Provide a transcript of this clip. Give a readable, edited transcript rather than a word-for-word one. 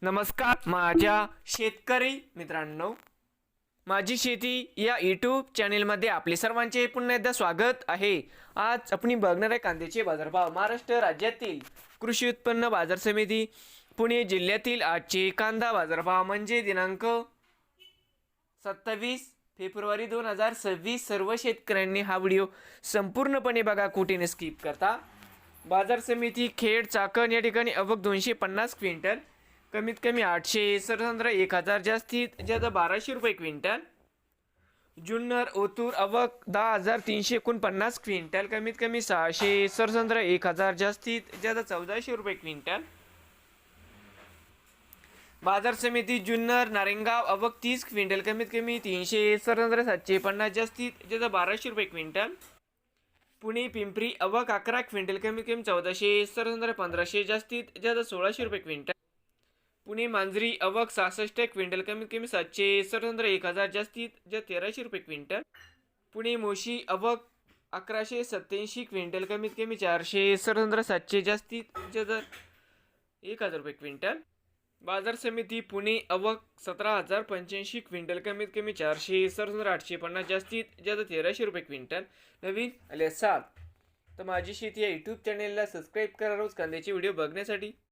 नमस्कार माझ्या शेतकरी मित्रांनो, माझी शेती या यूट्यूब चॅनेलमध्ये आपले सर्वांचे पुन्हा एकदा स्वागत आहे. आज आपण बघणार आहे कांद्याचे बाजारभाव. महाराष्ट्र राज्यातील कृषी उत्पन्न बाजार समिती पुणे जिल्ह्यातील आजचे कांदा बाजारभाव म्हणजे दिनांक 27 फेब्रुवारी 2026. सर्व शेतकऱ्यांनी हा व्हिडिओ संपूर्णपणे बघा, कुठे स्किप करता. बाजार समिती खेड चाकण या ठिकाणी अवक 250 क्विंटल, कमीत कमी 800, सरसंद्र 1000, जास्तीत जास्त 1200 रुपये क्विंटल. जुन्नर ओतूर अवक 10,349 क्विंटल, कमीत कमी 600, सरसंद्र 1000, जास्तीत जास्त 1400 रुपये क्विंटल. बाजार समिती जुन्नर नारेंगाव अवक 30 क्विंटल, कमीत कमी 300, सरसंद्र 750, जास्तीत जास्त 1200 रुपये क्विंटल. पुणे पिंपरी अवक 11 क्विंटल, कमीत कमी 1400, सरसंद्र 1500, जास्तीत जास्त 1600 रुपये क्विंटल. पुणे मांजरी अवक 66 क्विंटल, कमीत कमी 700, सरसंद्र 1000, जास्तीत जास्त 1300 रुपये क्विंटल. पुणे मोशी अवक 1187 क्विंटल, कमीत कमी 400, सरसंद्र 700, जास्तीत जास्त 1000 रुपये क्विंटल. बाजार समिती पुणे अवक 17,085 क्विंटल, कमीत कमी 400, सरसंद्र 850, जास्तीत जास्त 1300 रुपये क्विंटल. नवीन आले असाल तर माझी शेती या यूट्यूब चॅनेलला सबस्क्राईब करा रोज कांद्याचे व्हिडिओ बघण्यासाठी.